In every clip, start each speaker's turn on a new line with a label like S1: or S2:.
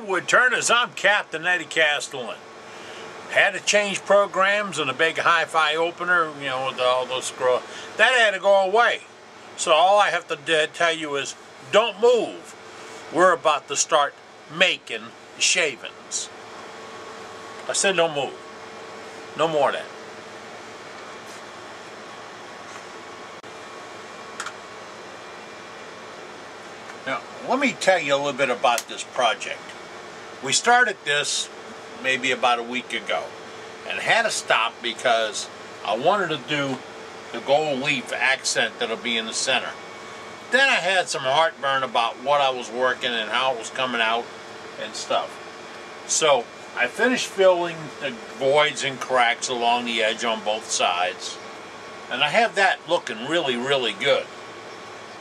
S1: Woodturners, I'm Captain Eddie Castellan. Had to change programs and a big hi-fi opener, you know, with all those screw. That had to go away. So all I have to tell you is, don't move. We're about to start making shavings. I said don't move. No more of that. Now, let me tell you a little bit about this project. We started this maybe about a week ago and had to stop because I wanted to do the gold leaf accent that'll be in the center. Then I had some heartburn about what I was working and how it was coming out and stuff. So I finished filling the voids and cracks along the edge on both sides, and I have that looking really, really good.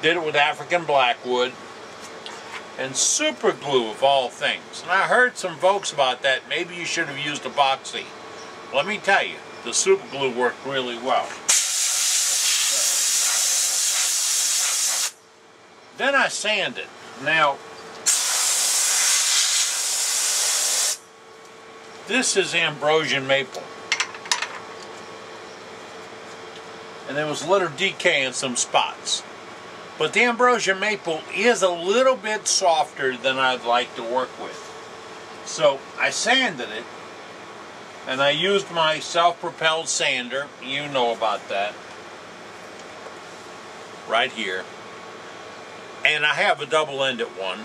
S1: Did it with African blackwood and super glue of all things. And I heard some folks about that. Maybe you should have used epoxy. Let me tell you, the super glue worked really well. Then I sanded. Now, this is Ambrosian maple. And there was a little decay in some spots. But the Ambrosian maple is a little bit softer than I'd like to work with. So I sanded it, and I used my self-propelled sander. You know about that. Right here. And I have a double-ended one.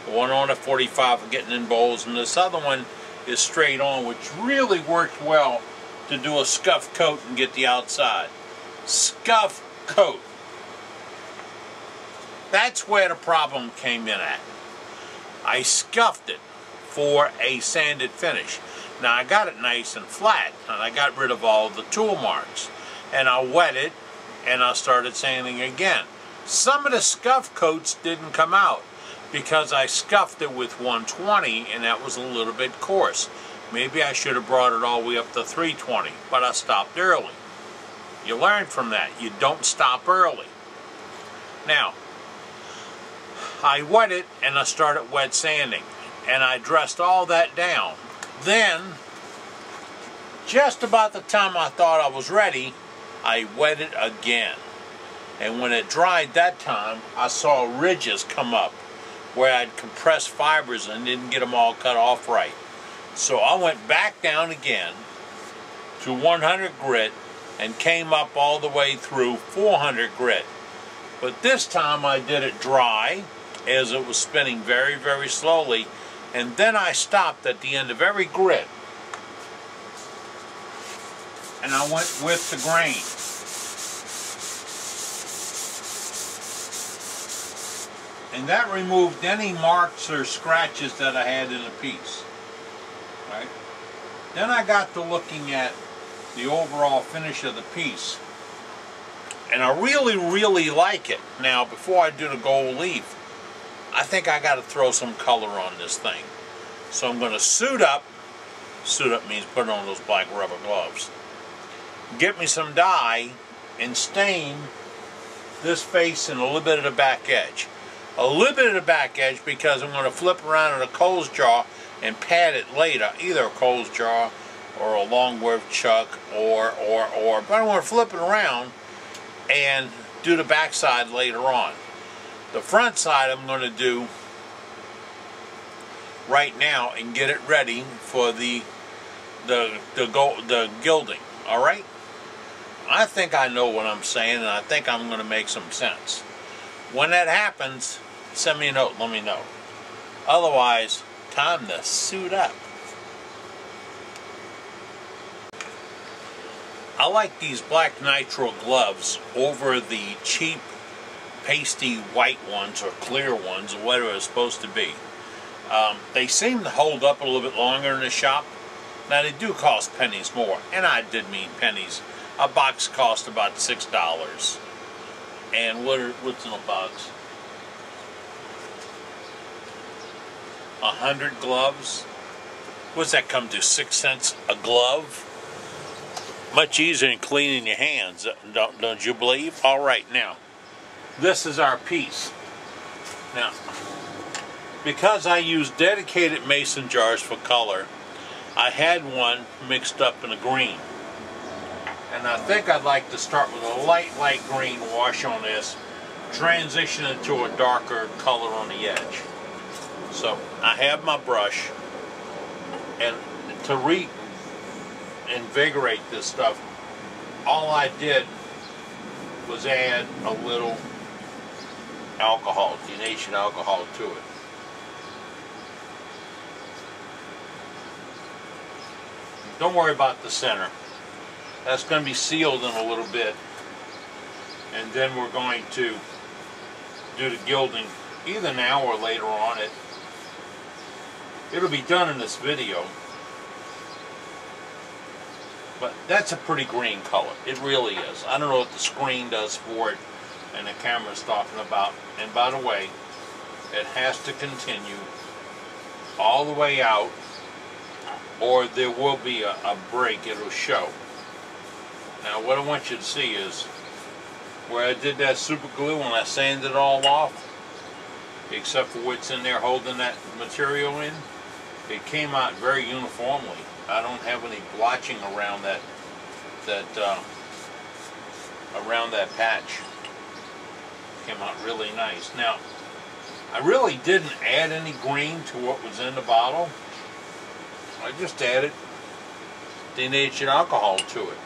S1: One on a 45 for getting in bowls, and this other one is straight on, which really worked well to do a scuff coat and get the outside. Scuff coat. That's where the problem came in at. I scuffed it for a sanded finish. Now I got it nice and flat, and I got rid of all the tool marks. And I wet it, and I started sanding again. Some of the scuff coats didn't come out because I scuffed it with 120, and that was a little bit coarse. Maybe I should have brought it all the way up to 320, but I stopped early. You learn from that. You don't stop early. Now, I wet it and I started wet sanding, and I dressed all that down. Then, just about the time I thought I was ready, I wet it again. And when it dried that time, I saw ridges come up where I'd compressed fibers and didn't get them all cut off right. So I went back down again to 100 grit and came up all the way through 400 grit. But this time I did it dry, as it was spinning very, very slowly, and then I stopped at the end of every grit, and I went with the grain. And that removed any marks or scratches that I had in the piece. Right? Then I got to looking at the overall finish of the piece, and I really, really like it. Now, before I do the gold leaf, I think I got to throw some color on this thing. So I'm going to suit up. Suit up means put on those black rubber gloves. Get me some dye and stain this face and a little bit of the back edge. A little bit of the back edge because I'm going to flip around in a Coles jar and pad it later. Either a Coles jar or a long wave chuck or. But I want to flip it around and do the back side later on. The front side I'm going to do right now and get it ready for the gilding. All right? I think I know what I'm saying, and I think I'm going to make some sense. When that happens, send me a note, let me know. Otherwise, time to suit up. I like these black nitrile gloves over the cheap pasty white ones or clear ones or whatever it's supposed to be. They seem to hold up a little bit longer in the shop. Now they do cost pennies more, and I did mean pennies. A box cost about $6. And what's in a box? 100 gloves? What's that come to, 6 cents a glove? Much easier than cleaning your hands, don't you believe? All right, now, this is our piece. Now, Because I use dedicated mason jars for color, I had one mixed up in a green. And I think I'd like to start with a light green wash on this, transition it to a darker color on the edge. So I have my brush, and to reinvigorate this stuff, all I did was add a little alcohol, denatured alcohol, to it. Don't worry about the center. That's going to be sealed in a little bit, and then we're going to do the gilding either now or later on. It'll be done in this video, but that's a pretty green color. It really is. I don't know what the screen does for it and the camera's talking about. And by the way, it has to continue all the way out, or there will be a break. It'll show. Now what I want you to see is where I did that super glue when I sanded it all off, except for what's in there holding that material in, it came out very uniformly. I don't have any blotching around that patch. Came out really nice. Now, I really didn't add any green to what was in the bottle. I just added denatured alcohol to it.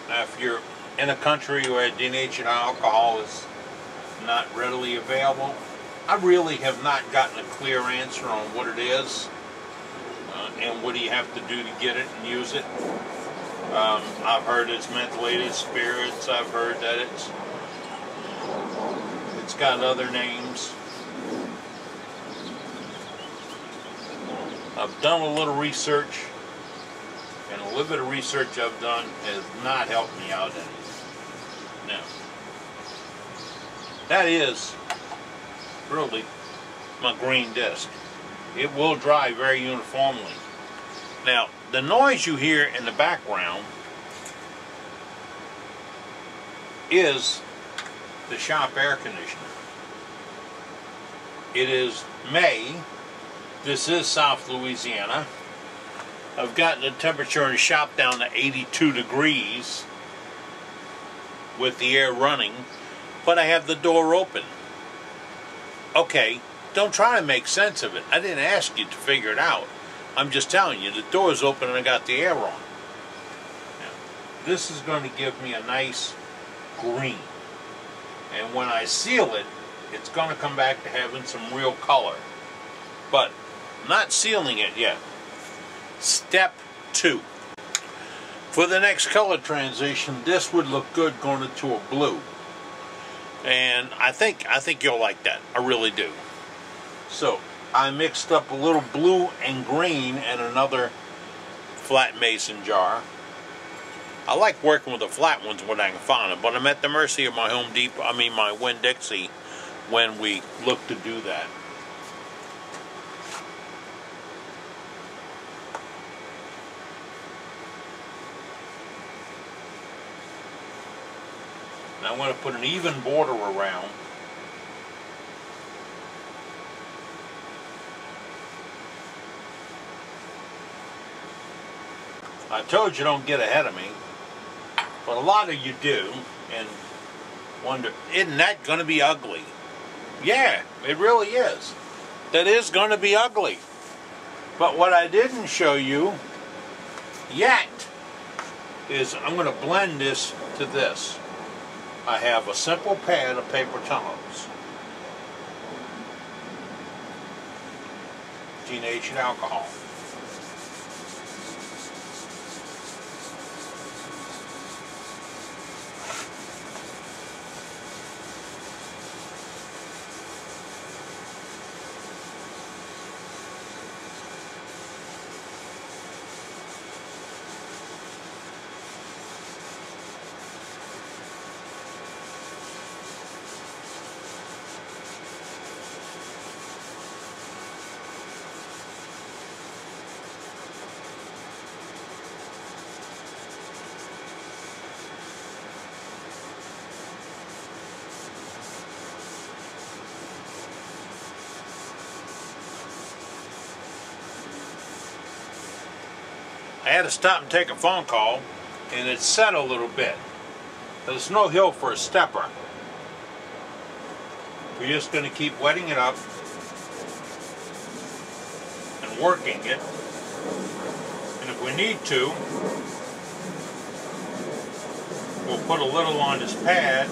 S1: Now, if you're in a country where denatured alcohol is not readily available, I really have not gotten a clear answer on what it is and what do you have to do to get it and use it. I've heard it's methylated spirits. I've heard that it's got other names. I've done a little research, and a little bit of research I've done has not helped me out any. Now, that is really my green disc. It will dry very uniformly. Now, the noise you hear in the background is the shop air conditioner. It is May. This is South Louisiana. I've gotten the temperature in the shop down to 82 degrees with the air running, but I have the door open. Okay, don't try to make sense of it. I didn't ask you to figure it out. I'm just telling you, the door's open and I got the air on. Now, this is going to give me a nice green. And when I seal it, it's going to come back to having some real color. But I'm not sealing it yet. Step 2. For the next color transition, this would look good going into a blue. And I think you'll like that. I really do. So I mixed up a little blue and green in another flat mason jar. I like working with the flat ones when I can find them, but I'm at the mercy of my my Winn-Dixie when we look to do that. Now I'm going to put an even border around. I told you don't get ahead of me, but a lot of you do, and wonder, isn't that going to be ugly? Yeah, it really is. That is going to be ugly. But what I didn't show you yet is I'm going to blend this to this. I have a simple pad of paper towels, denatured alcohol. I had to stop and take a phone call, and it set a little bit. There's no hill for a stepper. We're just going to keep wetting it up and working it. And if we need to, we'll put a little on this pad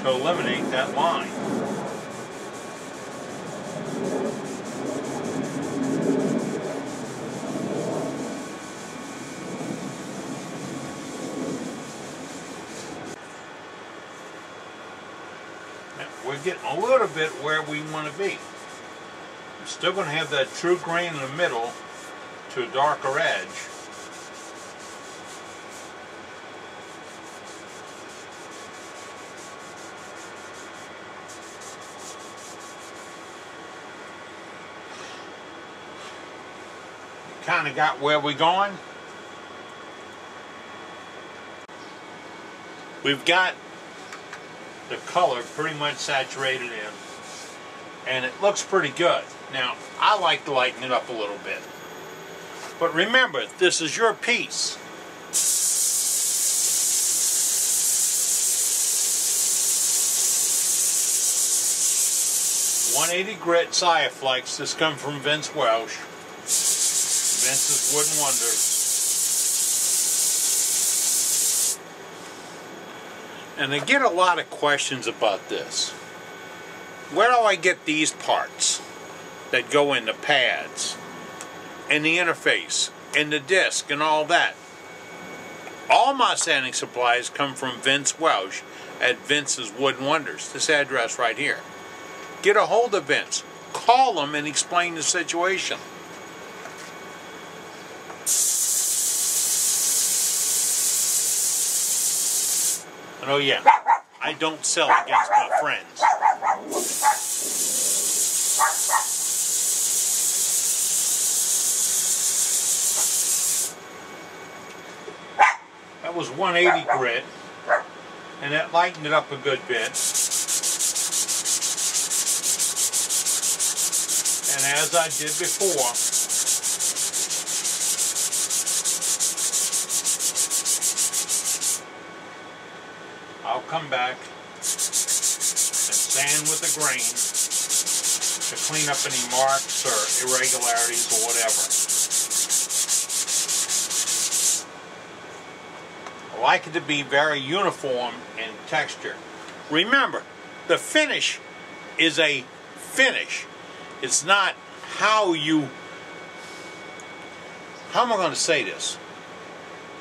S1: to eliminate that line. We're getting a little bit where we want to be. We're still going to have that true grain in the middle to a darker edge. Kind of got where we're going. We've got the color pretty much saturated in, and it looks pretty good. Now, I like to lighten it up a little bit, but remember, this is your piece. .180 grit Siaflex. This comes from Vince Welsh. Vince's Wooden Wonders. And I get a lot of questions about this. Where do I get these parts that go in the pads and the interface and the disc and all that? All my sanding supplies come from Vince Welsh at Vince's Wooden Wonders. This address right here. Get a hold of Vince. Call him and explain the situation. And oh yeah, I don't sell against my friends. That was 180 grit, and that lightened it up a good bit. And as I did before, I'll come back and sand with the grain to clean up any marks or irregularities or whatever. I like it to be very uniform in texture. Remember, the finish is a finish. It's not how you... How am I going to say this?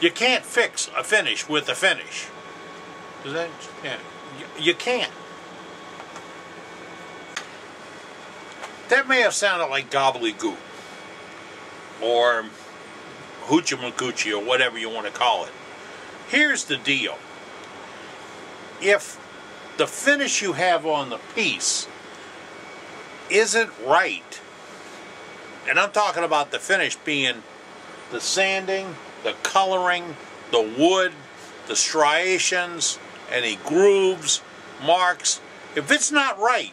S1: You can't fix a finish with a finish. Does that, yeah, you can't. That may have sounded like gobbledygook or hoochie-macoochie or whatever you want to call it. Here's the deal. If the finish you have on the piece isn't right, and I'm talking about the finish being the sanding, the coloring, the wood, the striations, any grooves, marks. If it's not right,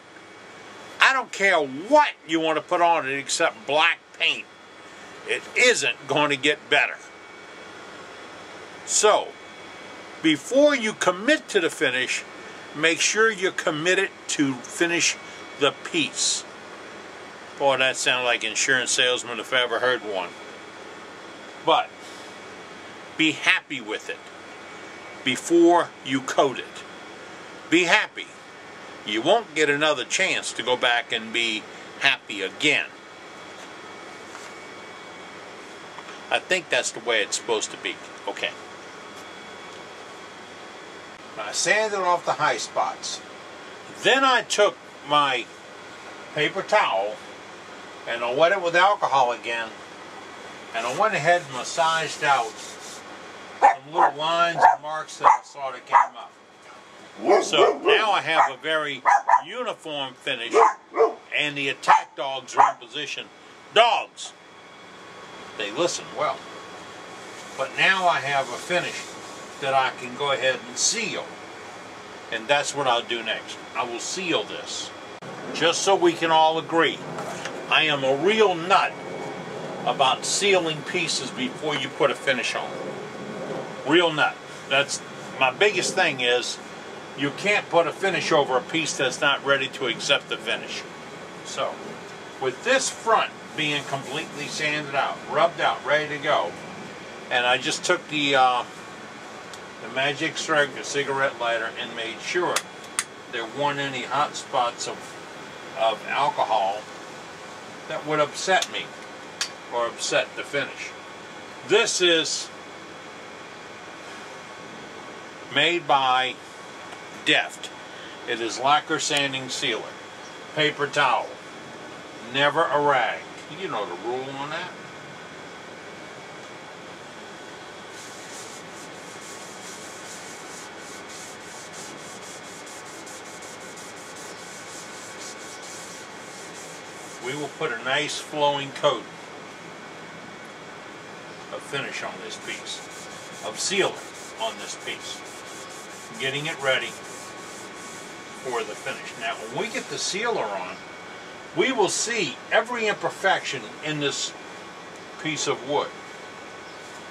S1: I don't care what you want to put on it except black paint. It isn't going to get better. So, before you commit to the finish, make sure you're committed to finish the piece. Boy, that sounded like an insurance salesman if I ever heard one. But, be happy with it before you coat it. Be happy. You won't get another chance to go back and be happy again. I think that's the way it's supposed to be. Okay. I sanded off the high spots. Then I took my paper towel and I wet it with alcohol again, and I went ahead and massaged out some little lines and marks that I saw that came up. So now I have a very uniform finish, and the attack dogs are in position. Dogs! They listen well. But now I have a finish that I can go ahead and seal. And that's what I'll do next. I will seal this. Just so we can all agree, I am a real nut about sealing pieces before you put a finish on. Real nut. That's my biggest thing is you can't put a finish over a piece that's not ready to accept the finish. So, with this front being completely sanded out, rubbed out, ready to go, and I just took the Magic Strike, the cigarette lighter, and made sure there weren't any hot spots of alcohol that would upset me or upset the finish. This is made by Deft. It is lacquer sanding sealer. Paper towel. Never a rag. You know the rule on that. We will put a nice flowing coat of finish on this piece, of sealer on this piece, getting it ready for the finish. Now when we get the sealer on, we will see every imperfection in this piece of wood.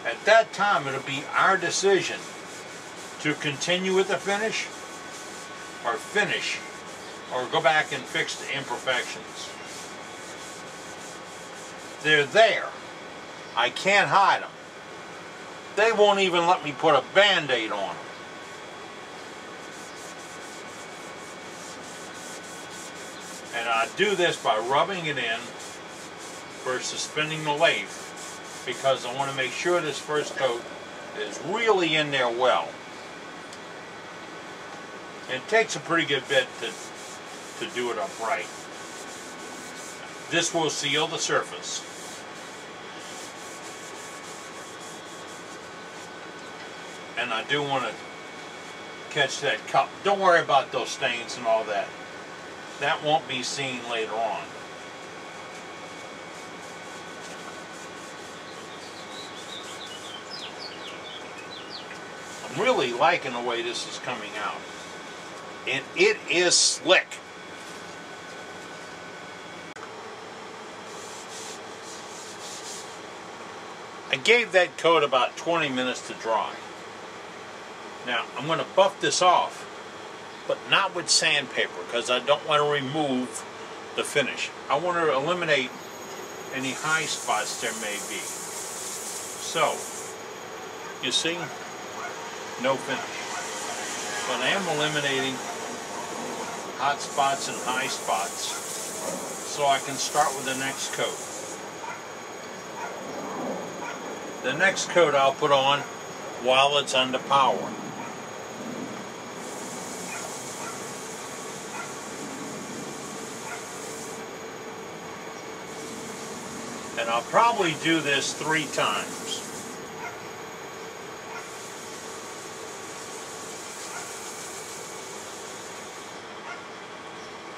S1: At that time it'll be our decision to continue with the finish or go back and fix the imperfections. They're there. I can't hide them. They won't even let me put a Band-Aid on them. And I do this by rubbing it in versus spinning the lathe, because I want to make sure this first coat is really in there well. It takes a pretty good bit to do it upright. This will seal the surface. And I do want to catch that cup. Don't worry about those stains and all that. That won't be seen later on. I'm really liking the way this is coming out. And it is slick. I gave that coat about 20 minutes to dry. Now I'm going to buff this off, but not with sandpaper, because I don't want to remove the finish. I want to eliminate any high spots there may be. So, you see, no finish. But I am eliminating hot spots and high spots so I can start with the next coat. The next coat I'll put on while it's under power. And I'll probably do this 3 times.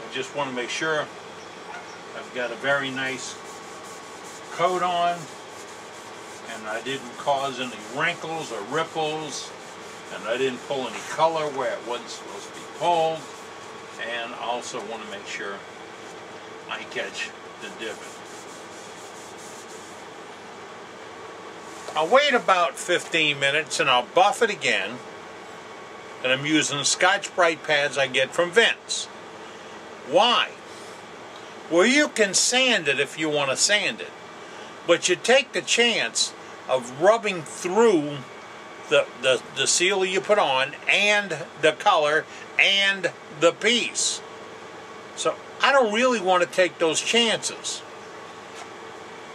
S1: I just want to make sure I've got a very nice coat on and I didn't cause any wrinkles or ripples, and I didn't pull any color where it wasn't supposed to be pulled, and I also want to make sure I catch the divot. I'll wait about 15 minutes and I'll buff it again, and I'm using the Scotch-Brite pads I get from Vince. Why? Well, you can sand it if you want to sand it, but you take the chance of rubbing through the sealer you put on and the color and the piece. So I don't really want to take those chances.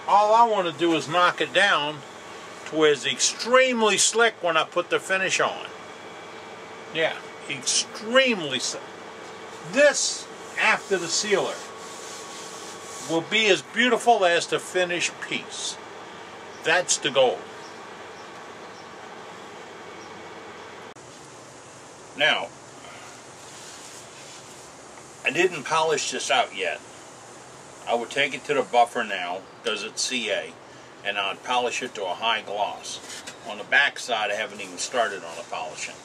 S1: All I want to do is knock it down to where it's extremely slick when I put the finish on. Yeah, extremely slick. This, after the sealer, will be as beautiful as the finished piece. That's the goal. Now, I didn't polish this out yet. I would take it to the buffer now, because it's CA, and I'd polish it to a high gloss. On the back side, I haven't even started on the polishing.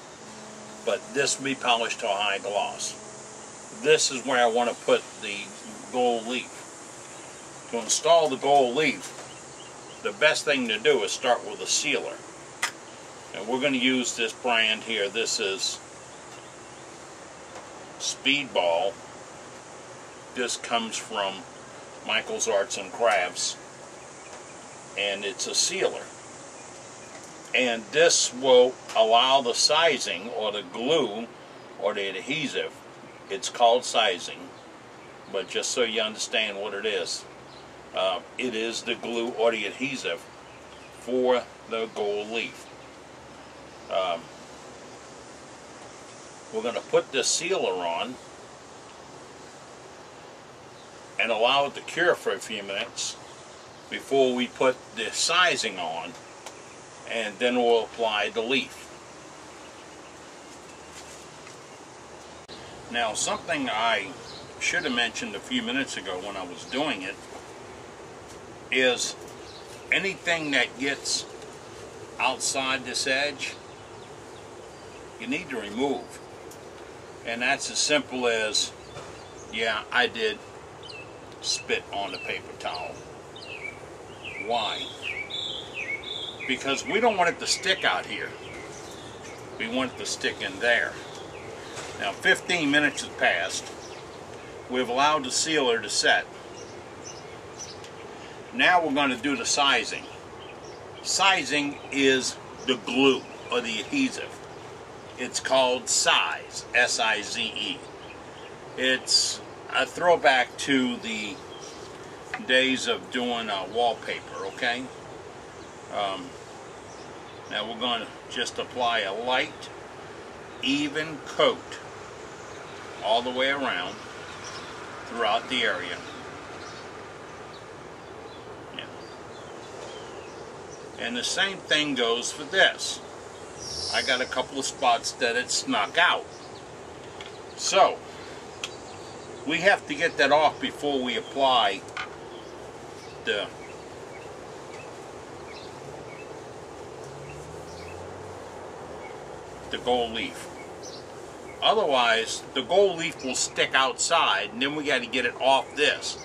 S1: But this will be polished to a high gloss. This is where I want to put the gold leaf. To install the gold leaf, the best thing to do is start with a sealer. And we're going to use this brand here. This is Speedball. This comes from Michael's Arts and Crafts, and it's a sealer. And this will allow the sizing, or the glue, or the adhesive. It's called sizing, but just so you understand what it is the glue or the adhesive for the gold leaf. We're going to put this sealer on and allow it to cure for a few minutes before we put the sizing on, and then we'll apply the leaf. Now, something I should have mentioned a few minutes ago when I was doing it is anything that gets outside this edge, you need to remove. And that's as simple as, yeah, I did spit on the paper towel. Why? Because we don't want it to stick out here. We want it to stick in there. Now 15 minutes has passed. We've allowed the sealer to set. Now we're going to do the sizing. Sizing is the glue or the adhesive. It's called Size, S-I-Z-E. It's a throwback to the days of doing wallpaper, okay? Now we're going to just apply a light, even coat all the way around throughout the area. Yeah. And the same thing goes for this. I got a couple of spots that it snuck out. So we have to get that off before we apply the gold leaf. Otherwise, the gold leaf will stick outside, and then we got to get it off this.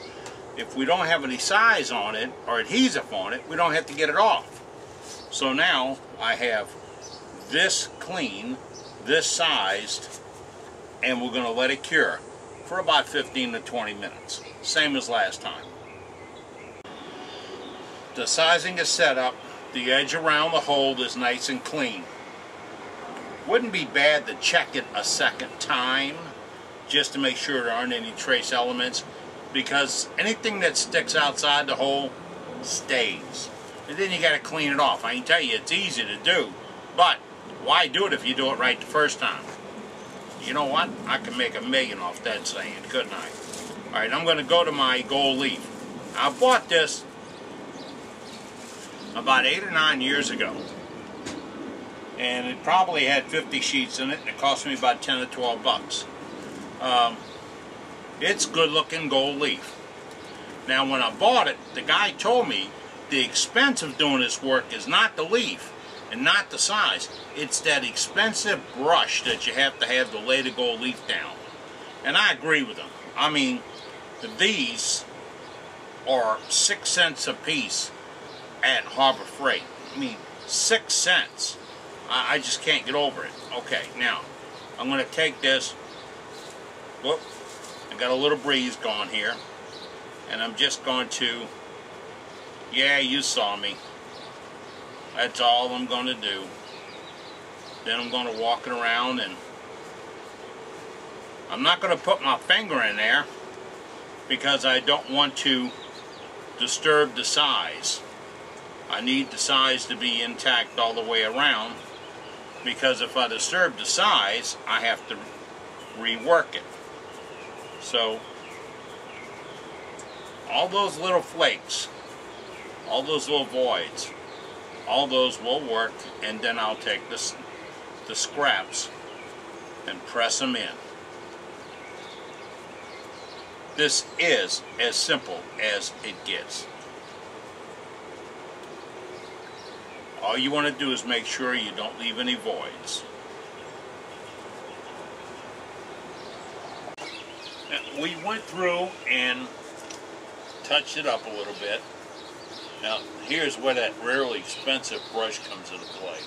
S1: If we don't have any size on it or adhesive on it, we don't have to get it off. So now I have this clean, this sized, and we're going to let it cure for about 15 to 20 minutes. Same as last time. The sizing is set up. The edge around the hole is nice and clean. Wouldn't be bad to check it a second time just to make sure there aren't any trace elements, because anything that sticks outside the hole stays. And then you got to clean it off. I can tell you it's easy to do, but why do it if you do it right the first time? You know what? I can make $1 million off that saying, couldn't I? Alright, I'm going to go to my gold leaf. I bought this about 8 or 9 years ago. And it probably had 50 sheets in it, and it cost me about 10 or 12 bucks. It's good looking gold leaf. Now when I bought it, the guy told me the expense of doing this work is not the leaf and not the size. It's that expensive brush that you have to lay the gold leaf down. And I agree with him. I mean, these are 6 cents a piece at Harbor Freight. I mean, 6 cents. I just can't get over it. Okay, now, I'm going to take this. Whoop. I got a little breeze going here. And I'm just going to, yeah, you saw me. That's all I'm going to do. Then I'm going to walk it around, and I'm not going to put my finger in there because I don't want to disturb the size. I need the size to be intact all the way around, because if I disturb the size, I have to rework it. So all those little flakes, all those little voids, all those will work, and then I'll take the scraps and press them in. This is as simple as it gets. All you want to do is make sure you don't leave any voids. We went through and touched it up a little bit. Now, here's where that really expensive brush comes into play.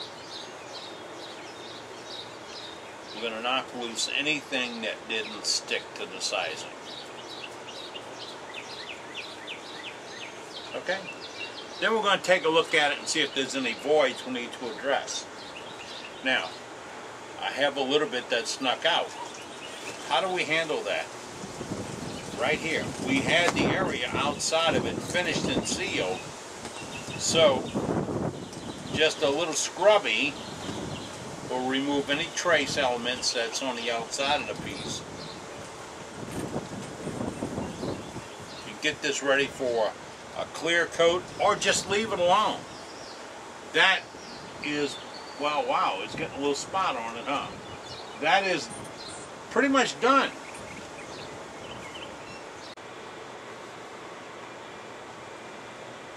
S1: We're going to knock loose anything that didn't stick to the sizing. Okay? Then we're going to take a look at it and see if there's any voids we need to address. Now, I have a little bit that snuck out. How do we handle that? Right here. We had the area outside of it finished and sealed. So, just a little scrubby will remove any trace elements that's on the outside of the piece. You get this ready for a clear coat or just leave it alone. That is, well, wow, it's getting a little spot on it, huh? That is pretty much done.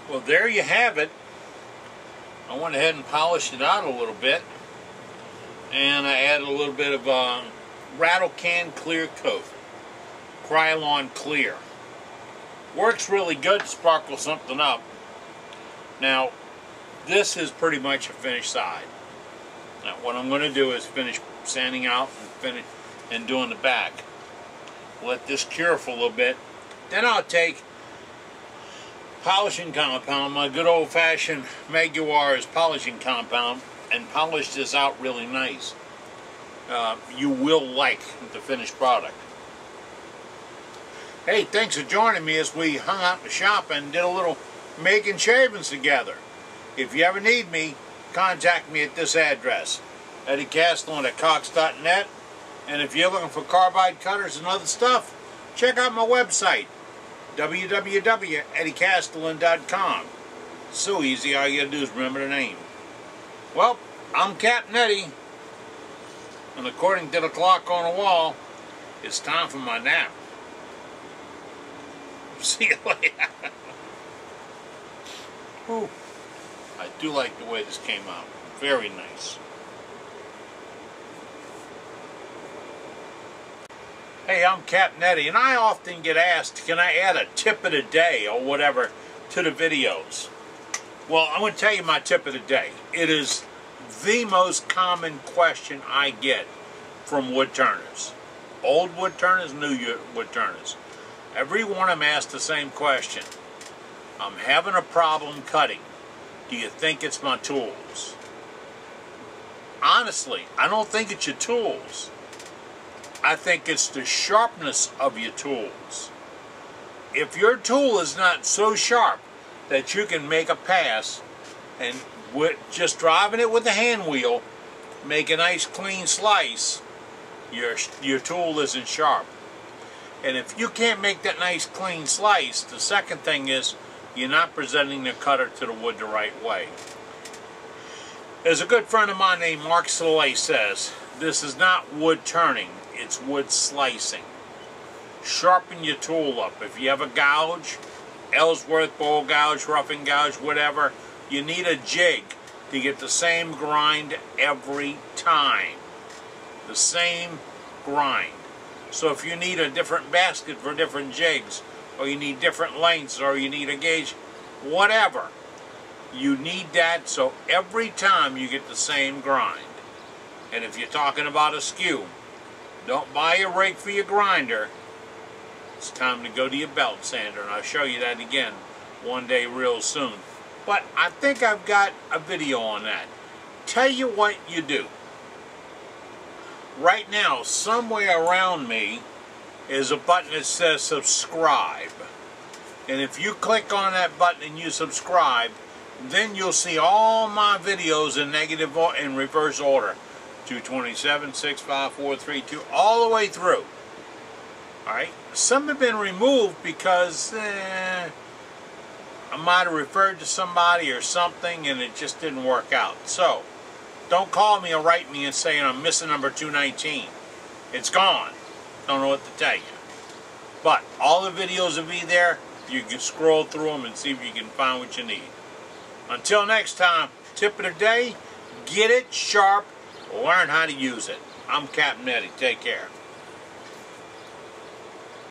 S1: Well, there you have it. I went ahead and polished it out a little bit, and I added a little bit of Rattle Can Clear Coat, Krylon Clear. Works really good to sparkle something up. Now, this is pretty much a finished side. Now, what I'm going to do is finish sanding out and doing the back. Let this cure for a little bit. Then I'll take polishing compound, my good old-fashioned Meguiar's polishing compound, and polish this out really nice. You will like the finished product. Hey, thanks for joining me as we hung out in the shop and did a little making shavings together. If you ever need me, contact me at this address, Eddie Castellan at Cox.net. And if you're looking for carbide cutters and other stuff, check out my website, www.eddiecastellan.com. So easy, all you gotta do is remember the name. Well, I'm Captain Eddie, and according to the clock on the wall, it's time for my nap. See you later. Ooh, I do like the way this came out. Very nice. Hey, I'm Captain Eddie, and I often get asked, can I add a tip of the day or whatever to the videos? Well, I'm going to tell you my tip of the day. It is the most common question I get from wood turners. Old wood turners, new wood turners. Every one of them asks the same question. I'm having a problem cutting. Do you think it's my tools? Honestly, I don't think it's your tools. I think it's the sharpness of your tools. If your tool is not so sharp that you can make a pass and with just driving it with the hand wheel, make a nice clean slice, your tool isn't sharp. And if you can't make that nice clean slice, the second thing is you're not presenting the cutter to the wood the right way. As a good friend of mine named Mark Soleil says, this is not wood turning, it's wood slicing. Sharpen your tool up. If you have a gouge, Ellsworth, bowl gouge, roughing gouge, whatever, you need a jig to get the same grind every time. The same grind. So if you need a different basket for different jigs, or you need different lengths, or you need a gauge, whatever, you need that so every time you get the same grind. And if you're talking about a skew, don't buy a rake for your grinder. It's time to go to your belt sander, and I'll show you that again one day real soon. But I think I've got a video on that. Tell you what you do. Right now, somewhere around me is a button that says subscribe. And if you click on that button and you subscribe, then you'll see all my videos in negative or in reverse order. 227, 6, 5, 4, 3, 2, all the way through. Alright? Some have been removed because I might have referred to somebody or something and it just didn't work out. So, don't call me or write me and say I'm missing number 219. It's gone. Don't know what to tell you. But all the videos will be there. You can scroll through them and see if you can find what you need. Until next time, tip of the day, get it sharp, learn how to use it. I'm Captain Eddie. Take care.